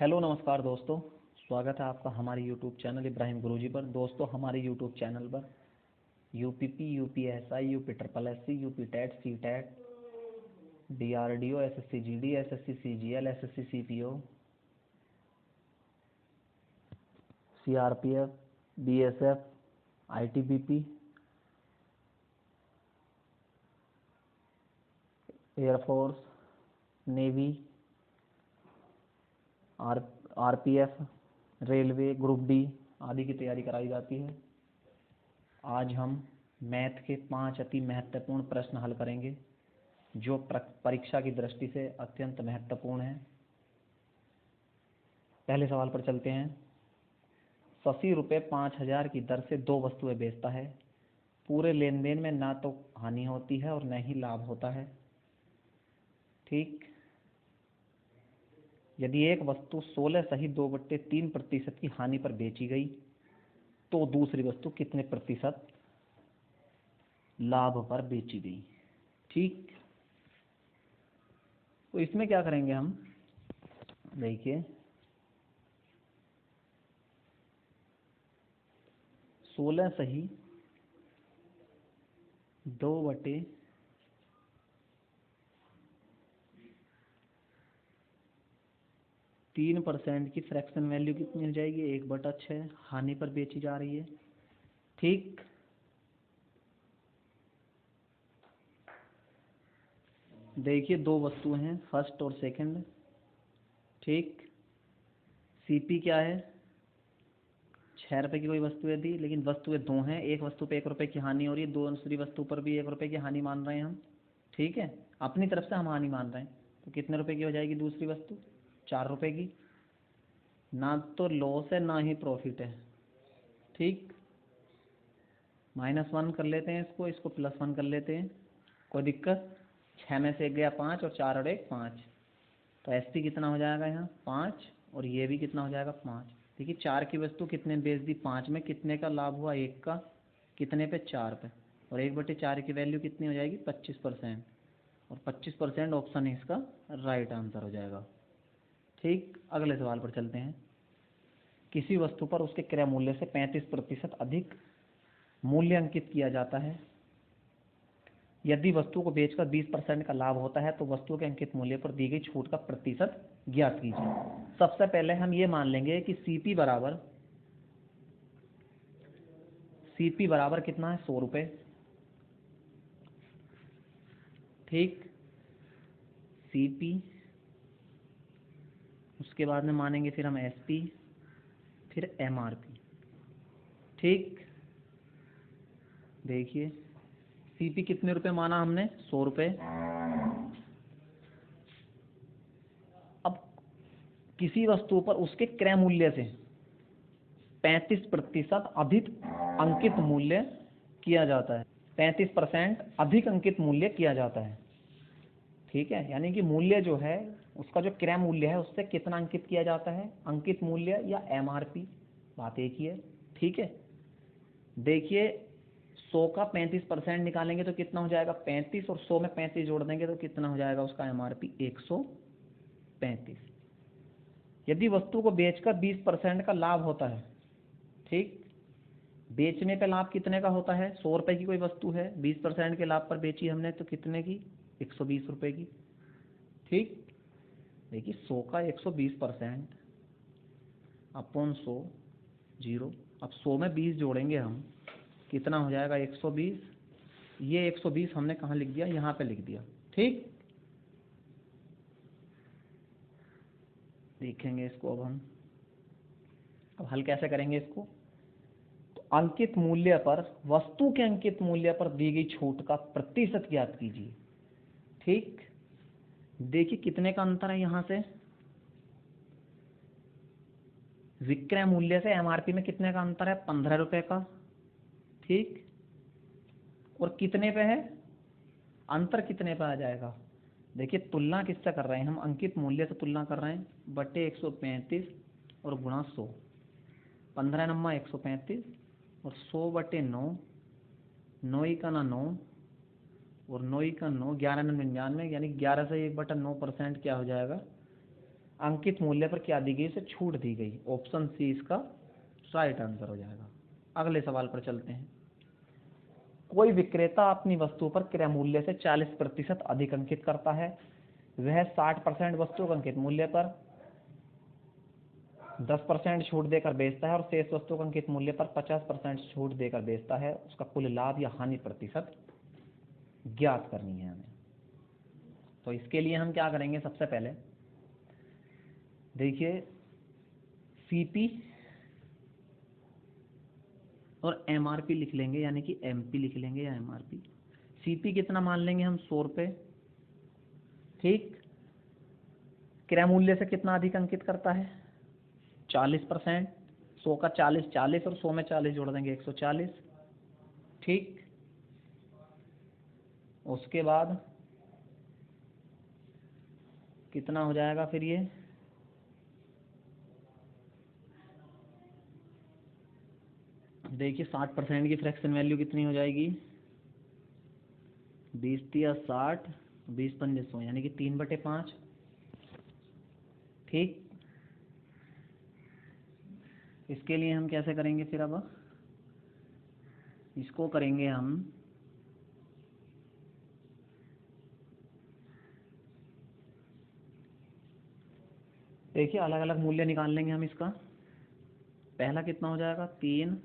Hello नमस्कार दोस्तों, स्वागत है आपका हमारे यूट्यूब चैनल इब्राहिम गुरुजी पर। दोस्तों, हमारे यूट्यूब चैनल पर UPP, UPSI, UP triple SC, UP TET, C TET, DRDO, SSC GD, SSC CGL, SSC CPO, CRPF, BSF, ITBP, air force, navy, RPF, railway, group D आदि की तैयारी कराई जाती है। आज हम मैथ के 5 अति महत्वपूर्ण प्रश्न हल करेंगे जो परीक्षा की दृष्टि से अत्यंत महत्वपूर्ण है। पहले सवाल पर चलते हैं। शशि रुपये 5,000 की दर से 2 वस्तुएं बेचता है। पूरे लेन देन में ना तो हानि होती है और न ही लाभ होता है। ठीक, यदि एक वस्तु 16 सही 2/3% की हानि पर बेची गई तो दूसरी वस्तु कितने प्रतिशत लाभ पर बेची गई। ठीक, तो इसमें क्या करेंगे हम, देखिए 16 सही 2/3% की फ्रैक्शन वैल्यू कितनी हो जाएगी, 1/6 हानि पर बेची जा रही है। ठीक, देखिए 2 वस्तु हैं, फर्स्ट और सेकंड। ठीक, सीपी क्या है, 6 रुपये की कोई वस्तुएं दी, लेकिन वस्तुएं 2 हैं। एक वस्तु पे 1 रुपये की हानि हो रही है, दूसरी वस्तु पर भी 1 रुपये की हानि मान रहे हैं हम। ठीक है, अपनी तरफ से हम हानि मान रहे हैं, तो कितने रुपए की हो जाएगी दूसरी वस्तु, 4 रुपये की। ना तो लॉस है ना ही प्रॉफिट है। ठीक, -1 कर लेते हैं इसको, इसको +1 कर लेते हैं, कोई दिक्कत। 6 में से 1 गया 5 और 4 और 1 5, तो एसपी कितना हो जाएगा यहाँ 5, और ये भी कितना हो जाएगा 5। देखिए 4 की वस्तु कितने बेच दी, 5 में कितने का लाभ हुआ, 1 का, कितने पे 4 पे, और 1/4 की वैल्यू कितनी हो जाएगी 25%, और 25% ऑप्शन है इसका राइट आंसर हो जाएगा। ठीक, अगले सवाल पर चलते हैं। किसी वस्तु पर उसके क्रय मूल्य से 35% अधिक मूल्य अंकित किया जाता है। यदि वस्तु को बेचकर 20% का लाभ होता है तो वस्तु के अंकित मूल्य पर दी गई छूट का प्रतिशत ज्ञात कीजिए। सबसे पहले हम ये मान लेंगे कि सीपी बराबर कितना है, 100 रुपये। ठीक, सीपी, उसके बाद में मानेंगे फिर हम एसपी, फिर एमआरपी। ठीक, देखिए सीपी कितने रुपए माना हमने, 100 रुपये। अब किसी वस्तु पर उसके क्रय मूल्य से 35% अधिक अंकित मूल्य किया जाता है। 35% अधिक अंकित मूल्य किया जाता है। ठीक है, यानी कि मूल्य जो है उसका जो क्रय मूल्य है उससे कितना अंकित किया जाता है, अंकित मूल्य या एमआरपी, बात एक ही है। ठीक है, देखिए 100 का 35% निकालेंगे तो कितना हो जाएगा 35, और 100 में 35 जोड़ देंगे तो कितना हो जाएगा उसका एमआरपी 135। यदि वस्तु को बेचकर 20% का लाभ होता है, ठीक, बेचने पे लाभ कितने का होता है, 100 रुपये की कोई वस्तु है, 20% के लाभ पर बेची हमने तो कितने की, 120 रुपये की। ठीक, देखिए 100 का 120% अपॉन 100 0। अब 100 में 20 जोड़ेंगे हम, कितना हो जाएगा 120। ये 120 हमने कहाँ लिख दिया, यहाँ पे लिख दिया। ठीक, देखेंगे इसको अब हल कैसे करेंगे इसको। तो अंकित मूल्य पर, वस्तु के अंकित मूल्य पर दी गई छूट का प्रतिशत ज्ञात कीजिए। ठीक, देखिए कितने का अंतर है, यहाँ से विक्रय मूल्य से एमआरपी में कितने का अंतर है, 15 रुपये का। ठीक, और कितने पे है अंतर, कितने पे आ जाएगा, देखिए तुलना किससे कर रहे हैं हम, अंकित मूल्य से तुलना कर रहे हैं, बटे 135 और गुणा 100, 15 नम्मा 135 और 100/9, 9 का ना 9 और 9 का 9, 11 99, यानी 11 से 1/9% क्या हो जाएगा अंकित मूल्य पर क्या दी गई, उसे छूट दी गई। ऑप्शन सी इसका राइट आंसर हो जाएगा। अगले सवाल पर चलते हैं। कोई विक्रेता अपनी वस्तु पर क्रय मूल्य से 40% अधिक अंकित करता है। वह 60% वस्तु के अंकित मूल्य पर 10% छूट देकर बेचता है और शेष वस्तु के अंकित मूल्य पर 50% छूट देकर बेचता है। उसका कुल लाभ या हानि प्रतिशत ज्ञात करनी है हमें। तो इसके लिए हम क्या करेंगे, सबसे पहले देखिए सीपी और एमआरपी लिख लेंगे, यानी कि एमपी लिख लेंगे या एमआरपी। सीपी कितना मान लेंगे हम, 100 रुपये, ठीक। क्रय मूल्य से कितना अधिक अंकित करता है, 40%। 100 का 40 40 और 100 में 40 जोड़ देंगे 140, ठीक। उसके बाद कितना हो जाएगा फिर ये, देखिए 60% की फ्रैक्शन वैल्यू कितनी हो जाएगी, 20 या 60, 20 पंजे 100, यानी कि 3/5, ठीक। इसके लिए हम कैसे करेंगे फिर, अब इसको करेंगे हम देखिए अलग अलग मूल्य निकाल लेंगे हम इसका। पहला कितना हो जाएगा, 3,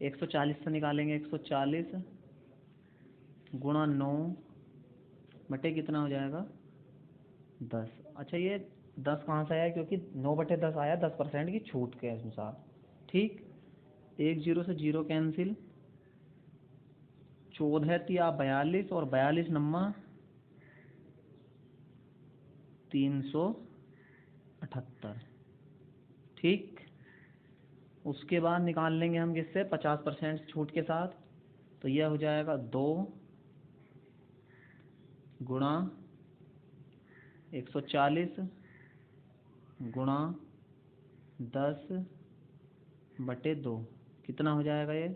140 से निकालेंगे 140 गुणा 9 बटे कितना हो जाएगा, 10। अच्छा ये 10 कहाँ से आया, क्योंकि 9/10 आया 10% की छूट के अनुसार, ठीक। 1 0 से 0 कैंसिल, 14 तिया 42 और 42 नम्मा 378, ठीक। उसके बाद निकाल लेंगे हम किससे, 50% छूट के साथ। तो यह हो जाएगा 2 गुणा 140 गुणा 10/2, कितना हो जाएगा ये,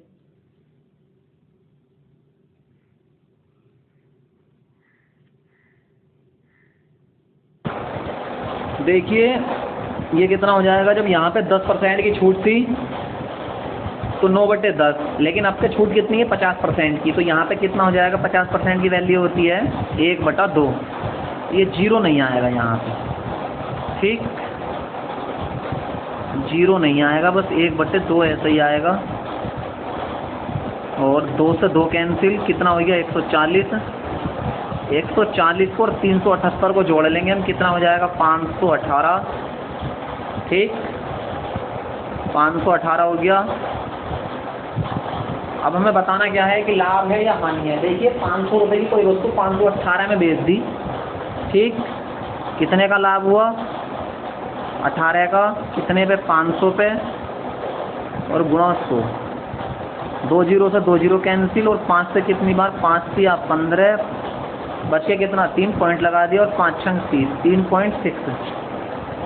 देखिए ये कितना हो जाएगा। जब यहाँ पे 10% की छूट थी तो 9/10, लेकिन अब से छूट कितनी है, 50% की। तो यहाँ पे कितना हो जाएगा, 50% की वैल्यू होती है 1/2। ये 0 नहीं आएगा यहाँ पे, ठीक। 0 नहीं आएगा, बस 1/2 ऐसा ही आएगा। और 2 से 2 कैंसिल, कितना हो गया 140। 140 को और 378 को जोड़ लेंगे हम, कितना हो जाएगा 518, ठीक। 518 हो गया। अब हमें बताना क्या है कि लाभ है या हानि है। देखिए 500 रुपये की कोई वस्तु 518 में बेच दी, ठीक। कितने का लाभ हुआ, 18 का, कितने पे, 500 पे, और गुणा 100। 2 0 से 2 0 कैंसिल, और 5 से कितनी बार, 5 से 15, बच के कितना, 3 पॉइंट लगा दिया, और 5 छंग 30, 3.6।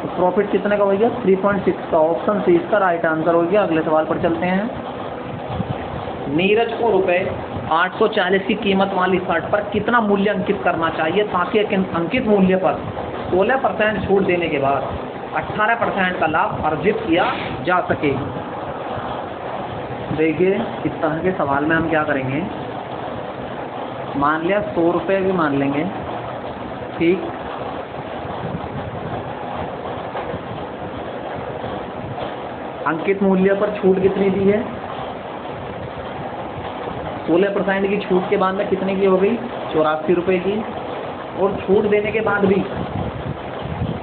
तो प्रॉफिट कितने का हो गया, 3.6 का। ऑप्शन सी इसका राइट आंसर हो गया। अगले सवाल पर चलते हैं। नीरज को रुपए 840 की कीमत वाली शर्ट पर कितना मूल्य अंकित करना चाहिए ताकि अंकित मूल्य पर 16% छूट देने के बाद 18% का लाभ अर्जित किया जा सके। देखिए इस तरह के सवाल में हम क्या करेंगे, मान लिया 100 रुपये भी मान लेंगे, ठीक। अंकित मूल्य पर छूट कितनी दी है, 16% की छूट के बाद में कितने की हो गई, 84 रुपये की। और छूट देने के बाद भी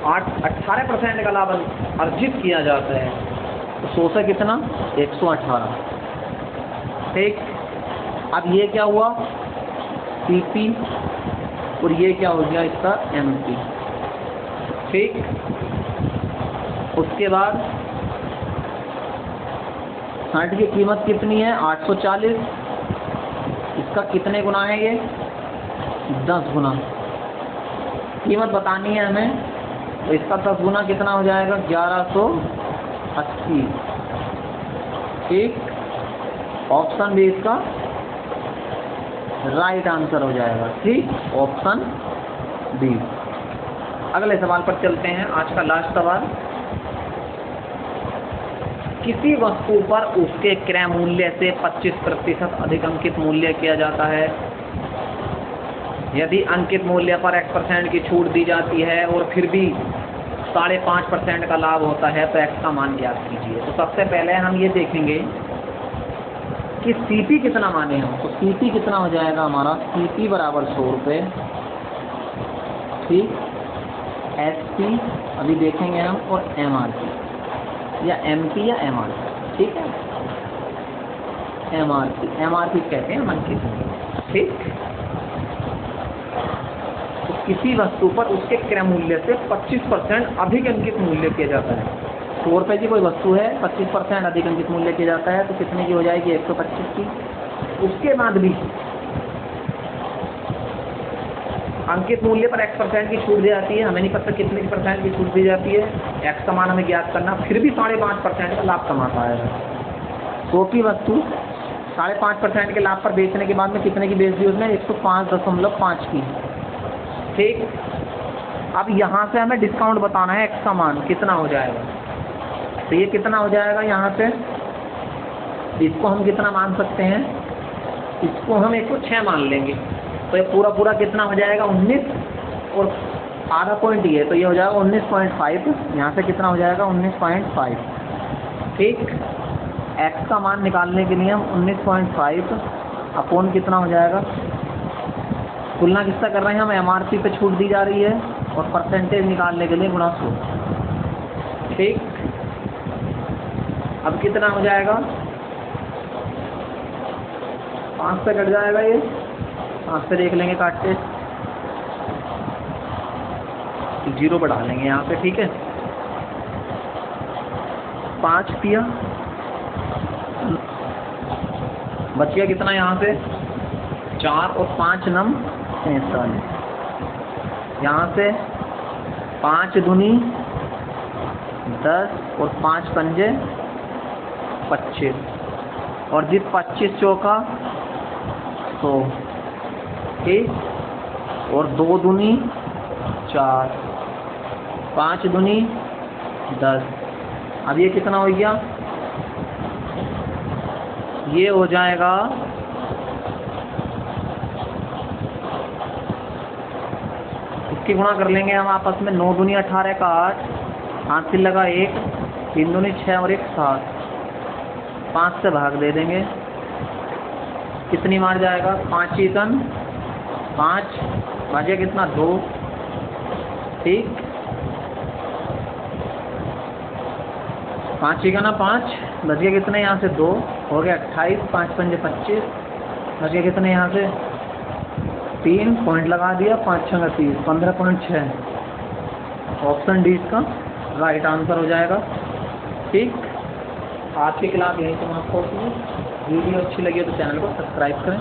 18% का लाभ अर्जित किया जाता है। तो 100 से कितना, 118, ठीक। अब ये क्या हुआ, सीपी, और ये क्या हो गया इसका, एमपी, ठीक। उसके बाद शर्ट की कीमत कितनी है, 840। इसका कितने गुना है ये, 10 गुना। कीमत बतानी है हमें, तो इसका 10 गुना कितना हो जाएगा, 1180, ठीक। ऑप्शन बी इसका राइट आंसर हो जाएगा, ठीक। Option B. अगले सवाल पर चलते हैं, आज का लास्ट सवाल। किसी वस्तु पर उसके क्रय मूल्य से 25% अधिक अंकित मूल्य किया जाता है। यदि अंकित मूल्य पर X% की छूट दी जाती है और फिर भी 5.5% का लाभ होता है तो X का मान ज्ञात कीजिए। तो सबसे पहले हम ये देखेंगे कि CP कितना माने हम। तो CP कितना हो जाएगा हमारा, CP बराबर 100 रुपये, ठीक। SP अभी देखेंगे हम, और MRP या MP या MRP, ठीक है। MRP कहते हैं अंकित मूल्य, ठीक। तो किसी वस्तु पर उसके क्रय मूल्य से 25% अधिक अंकित मूल्य किया जाता है। 100 रुपये की कोई वस्तु है, 25% अधिक अंकित मूल्य किया जाता है, तो कितने की हो जाएगी, 125 की। उसके बाद भी अंकित मूल्य पर X% की छूट दी जाती है, हमें नहीं पता कितने की % की छूट दी जाती है, X का मान हमें ज्ञात करना, फिर भी 5.5% का लाभ कमाता है। 100 की वस्तु 5.5% के लाभ पर बेचने के बाद में कितने की बेच दी उसने, 105.5 की, ठीक। अब यहाँ से हमें डिस्काउंट बताना है, X का मान कितना हो जाएगा। तो ये कितना हो जाएगा, यहाँ से इसको हम कितना मान सकते हैं, इसको हम 106 मान लेंगे। तो ये पूरा कितना हो जाएगा, 19, और आधा पॉइंट ये, तो ये हो जाएगा 19.5। यहाँ से कितना हो जाएगा, 19.5, ठीक। X का मान निकालने के लिए हम 19.5 अपॉन कितना हो जाएगा, तुलना किसका कर रहे हैं हम, MRP पे छूट दी जा रही है, और परसेंटेज निकालने के लिए गुणा 100, ठीक। अब कितना हो जाएगा, 5 से कट जाएगा, ये 5 से देख लेंगे काट के, 0 बढ़ा लेंगे यहाँ पे, ठीक है। 5 दिया, बच गया कितना यहाँ से, 4 और 5 नम 43। यहाँ से 5 दूनी 10 और 5 पंजे 25, और जी 25 चौका 100, ठीक। और 2 दूनी 4, 5 दूनी 10। अब ये कितना हो गया, ये हो जाएगा इसकी गुणा कर लेंगे हम आपस में, 9 दूनी 18 का 8, 5 से लगा 1, 3 दूनी 6 और 1 7, 5 से भाग दे देंगे, कितनी मार जाएगा, 5 एकन 5, बचे कितना 2, ठीक। 5 एकन 5, बच गया कितने यहाँ से 2, हो गया 28, 5 पंजे 25, बच गया कितने यहाँ से 3, पॉइंट लगा दिया, 5 6 30, 15.6। ऑप्शन डी इसका राइट आंसर हो जाएगा, ठीक। आज की क्लास यहीं समाप्त होती है। वीडियो अच्छी लगी तो चैनल को सब्सक्राइब करें।